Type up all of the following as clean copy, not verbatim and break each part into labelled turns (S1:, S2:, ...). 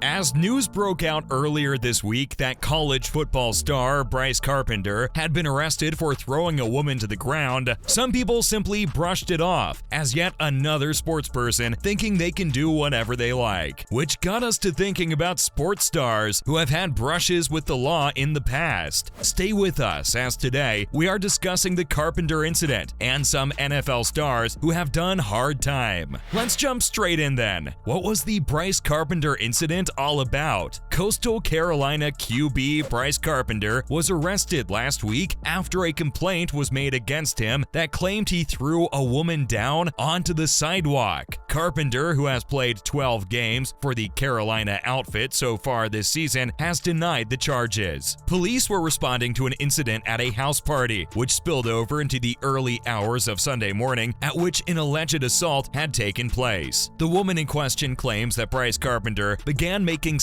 S1: As news broke out earlier this week that college football star Bryce Carpenter had been arrested for throwing a woman to the ground, some people simply brushed it off as yet another sports person thinking they can do whatever they like, which got us to thinking about sports stars who have had brushes with the law in the past. Stay with us, as today we are discussing the Carpenter incident and some NFL stars who have done hard time. Let's jump straight in then. What was the Bryce Carpenter incident all about? Coastal Carolina QB Bryce Carpenter was arrested last week after a complaint was made against him that claimed he threw a woman down onto the sidewalk. Carpenter, who has played 12 games for the Carolina outfit so far this season, has denied the charges. Police were responding to an incident at a house party, which spilled over into the early hours of Sunday morning, at which an alleged assault had taken place. The woman in question claims that Bryce Carpenter began making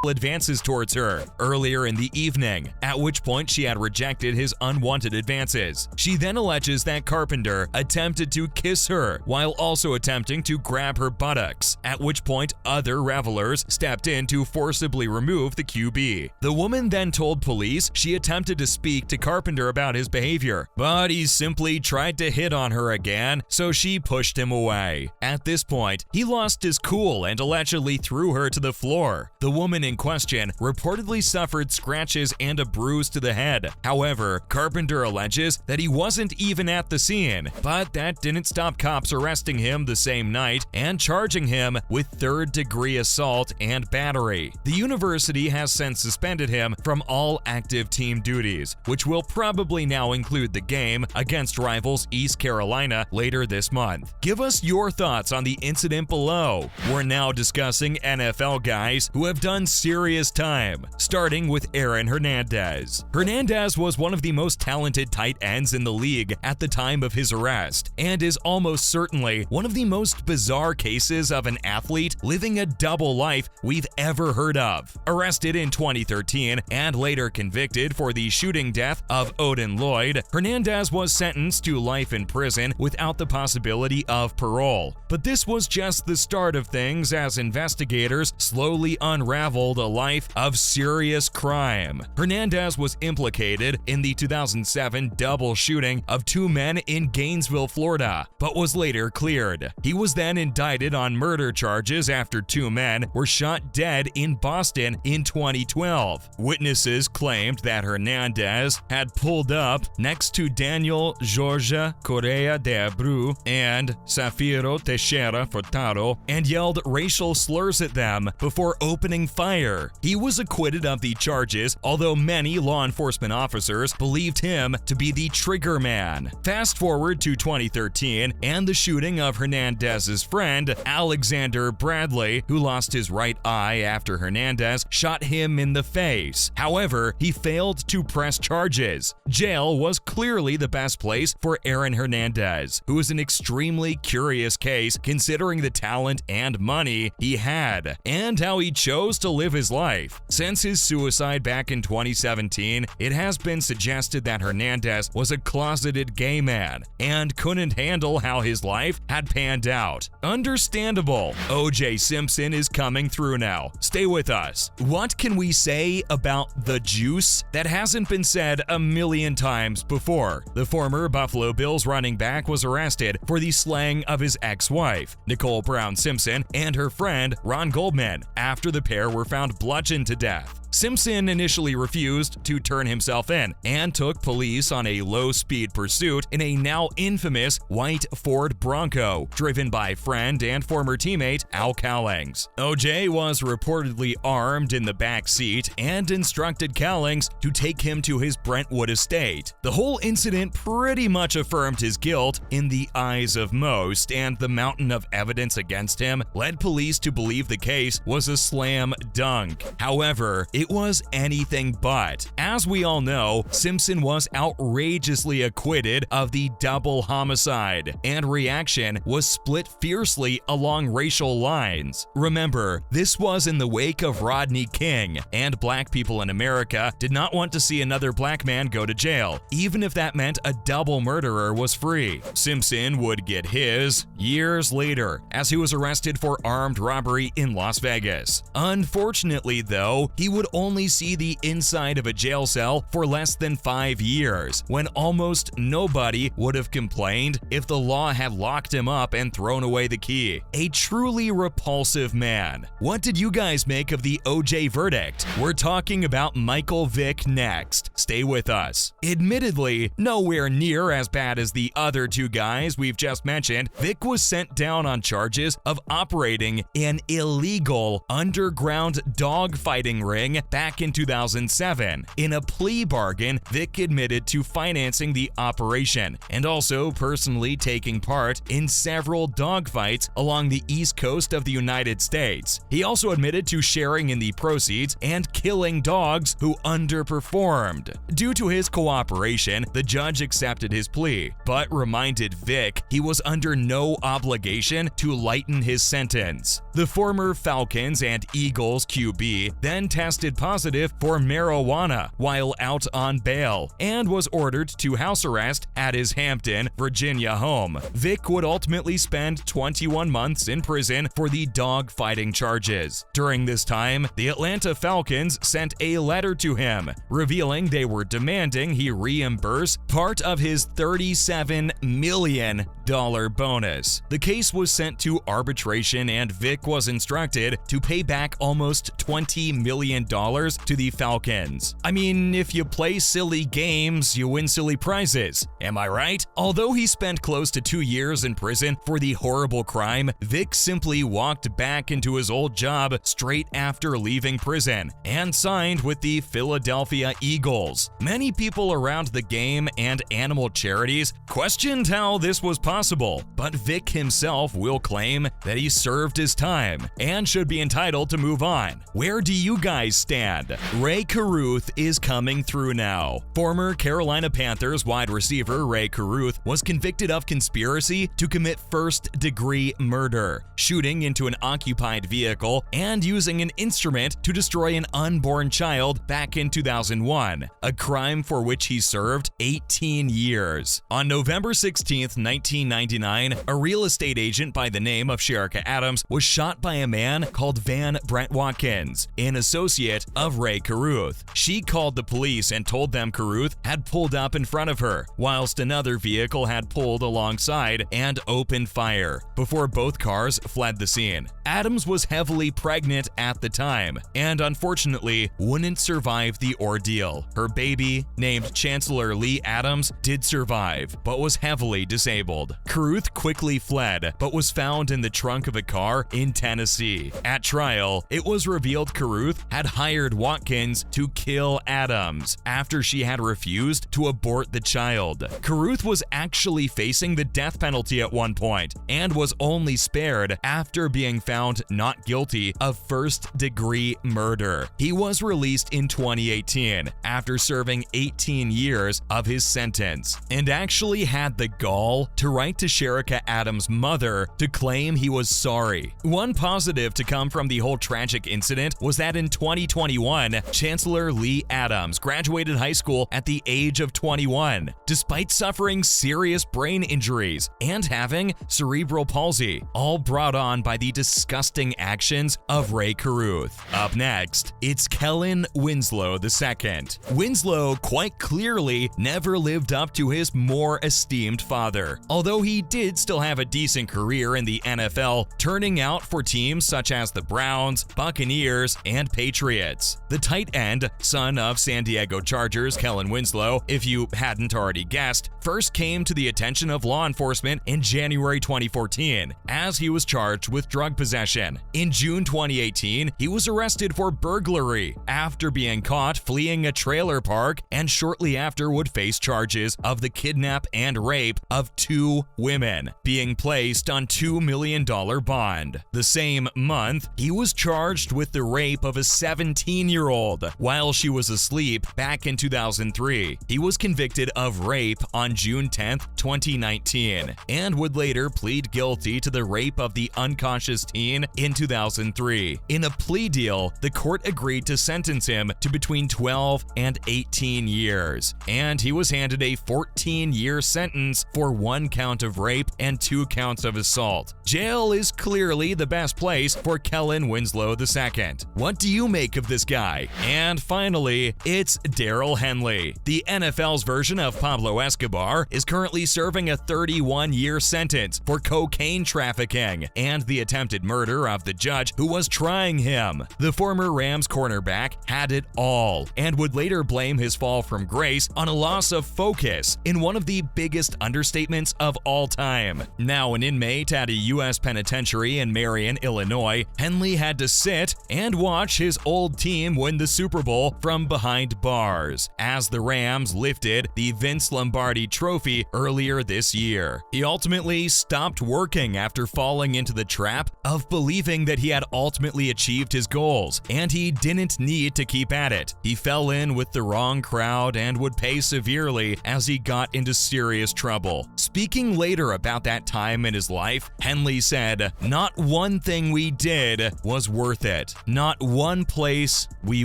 S1: advances towards her earlier in the evening, at which point she had rejected his unwanted advances. She then alleges that Carpenter attempted to kiss her while also attempting to grab her buttocks, at which point other revelers stepped in to forcibly remove the QB. The woman then told police she attempted to speak to Carpenter about his behavior, but he simply tried to hit on her again, so she pushed him away. At this point, he lost his cool and allegedly threw her to the floor. The woman in question reportedly suffered scratches and a bruise to the head. However, Carpenter alleges that he wasn't even at the scene, but that didn't stop cops arresting him the same night and charging him with third-degree assault and battery. The university has since suspended him from all active team duties, which will probably now include the game against rivals East Carolina later this month. Give us your thoughts on the incident below. We're now discussing NFL guys who have done serious time, starting with Aaron Hernandez. Hernandez was one of the most talented tight ends in the league at the time of his arrest, and is almost certainly one of the most bizarre cases of an athlete living a double life we've ever heard of. Arrested in 2013 and later convicted for the shooting death of Odin Lloyd, Hernandez was sentenced to life in prison without the possibility of parole. But this was just the start of things as investigators slowly unraveled a life of serious crime. Hernandez was implicated in the 2007 double shooting of two men in Gainesville, Florida, but was later cleared. He was then indicted on murder charges after two men were shot dead in Boston in 2012. Witnesses claimed that Hernandez had pulled up next to Daniel Jorge Correa de Abreu and Safiro Teixeira Furtado and yelled racial slurs at them before opening fire. He was acquitted of the charges, although many law enforcement officers believed him to be the trigger man. Fast forward to 2013 and the shooting of Hernandez's friend, Alexander Bradley, who lost his right eye after Hernandez shot him in the face. However, he failed to press charges. Jail was clearly the best place for Aaron Hernandez, who is an extremely curious case considering the talent and money he had, and how he chose to live his life. Since his suicide back in 2017, it has been suggested that Hernandez was a closeted gay man and couldn't handle how his life had panned out. Understandable. O.J. Simpson is coming through now. Stay with us. What can we say about the juice that hasn't been said a million times before? The former Buffalo Bills running back was arrested for the slaying of his ex-wife, Nicole Brown Simpson, and her friend Ron Goldman after the pair were found bludgeoned to death. Simpson initially refused to turn himself in and took police on a low-speed pursuit in a now infamous white Ford Bronco, driven by friend and former teammate Al Cowlings. OJ was reportedly armed in the back seat and instructed Cowlings to take him to his Brentwood estate. The whole incident pretty much affirmed his guilt in the eyes of most, and the mountain of evidence against him led police to believe the case was a slam dunk. However, it it was anything but. As we all know, Simpson was outrageously acquitted of the double homicide, and reaction was split fiercely along racial lines. Remember, this was in the wake of Rodney King, and black people in America did not want to see another black man go to jail, even if that meant a double murderer was free. Simpson would get his years later, as he was arrested for armed robbery in Las Vegas. Unfortunately, though, he would only see the inside of a jail cell for less than 5 years, when almost nobody would have complained if the law had locked him up and thrown away the key. A truly repulsive man. What did you guys make of the OJ verdict? We're talking about Michael Vick next. Stay with us. Admittedly, nowhere near as bad as the other two guys we've just mentioned, Vick was sent down on charges of operating an illegal underground dogfighting ring back in 2007. In a plea bargain, Vick admitted to financing the operation and also personally taking part in several dogfights along the east coast of the United States. He also admitted to sharing in the proceeds and killing dogs who underperformed. Due to his cooperation, the judge accepted his plea, but reminded Vick he was under no obligation to lighten his sentence. The former Falcons and Eagles QB then tested positive for marijuana while out on bail and was ordered to house arrest at his Hampton, Virginia home. Vick would ultimately spend 21 months in prison for the dogfighting charges. During this time, the Atlanta Falcons sent a letter to him, revealing they were demanding he reimburse part of his $37 million bonus. The case was sent to arbitration, and Vick was instructed to pay back almost $20 million to the Falcons. I mean, if you play silly games, you win silly prizes. Am I right? Although he spent close to 2 years in prison for the horrible crime, Vick simply walked back into his old job straight after leaving prison and signed with the Philadelphia Eagles. Many people around the game and animal charities questioned how this was possible, but Vick himself will claim that he served his time and should be entitled to move on. Where do you guys stand? Ray Caruth is coming through now. Former Carolina Panthers wide receiver Ray Caruth was convicted of conspiracy to commit first-degree murder, shooting into an occupied vehicle and using an instrument to destroy an unborn child back in 2001, a crime for which he served 18 years. On November 16, 1999, a real estate agent by the name of Sherika Adams was shot by a man called Van Brent Watkins, an associate of Ray Caruth. She called the police and told them Caruth had pulled up in front of her, whilst another vehicle had pulled alongside and opened fire, before both cars fled the scene. Adams was heavily pregnant at the time, and unfortunately wouldn't survive the ordeal. Her baby, named Chancellor Lee Adams, did survive, but was heavily disabled. Caruth quickly fled, but was found in the trunk of a car in Tennessee. At trial, it was revealed Caruth had hired Watkins to kill Adams after she had refused to abort the child. Caruth was actually facing the death penalty at one point and was only spared after being found not guilty of first-degree murder. He was released in 2018 after serving 18 years of his sentence, and actually had the gall to write to Sherika Adams' mother to claim he was sorry. One positive to come from the whole tragic incident was that in 2021, Chancellor Lee Adams graduated high school at the age of 21, despite suffering serious brain injuries and having cerebral palsy, all brought on by the disgusting actions of Ray Caruth. Up next, it's Kellen Winslow II. Winslow quite clearly never lived up to his more esteemed father, although he did still have a decent career in the NFL, turning out for teams such as the Browns, Buccaneers, and Patriots. The tight end, son of San Diego Chargers Kellen Winslow, if you hadn't already guessed, first came to the attention of law enforcement in January 2014, as he was charged with drug possession. In June 2018, he was arrested for burglary after being caught fleeing a trailer park, and shortly after would face charges of the kidnap and rape of 2 women, being placed on $2 million bond. The same month, he was charged with the rape of a 17 17-year-old while she was asleep back in 2003. He was convicted of rape on June 10, 2019, and would later plead guilty to the rape of the unconscious teen in 2003. In a plea deal, the court agreed to sentence him to between 12 and 18 years, and he was handed a 14-year sentence for 1 count of rape and 2 counts of assault. Jail is clearly the best place for Kellen Winslow II. What do you make of this guy? And finally, it's Darrell Henley. The NFL's version of Pablo Escobar is currently serving a 31-year sentence for cocaine trafficking and the attempted murder of the judge who was trying him. The former Rams cornerback had it all and would later blame his fall from grace on a loss of focus in one of the biggest understatements of all time. Now an inmate at a U.S. penitentiary in Marion, Illinois, Henley had to sit and watch his old team win the Super Bowl from behind bars as the Rams lifted the Vince Lombardi Trophy earlier this year. He ultimately stopped working after falling into the trap of believing that he had ultimately achieved his goals, and he didn't need to keep at it. He fell in with the wrong crowd and would pay severely as he got into serious trouble. Speaking later about that time in his life, Henley said, "Not one thing we did was worth it. Not one place we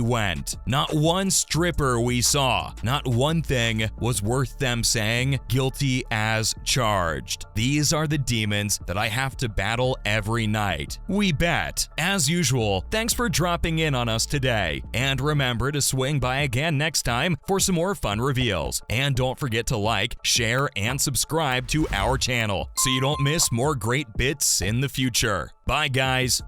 S1: went. Not one stripper we saw. Not one thing was worth them saying, 'Guilty as charged.' These are the demons that I have to battle every night." We bet. As usual, thanks for dropping in on us today, and remember to swing by again next time for some more fun reveals. And don't forget to like, share, and subscribe to our channel so you don't miss more great bits in the future. Bye, guys.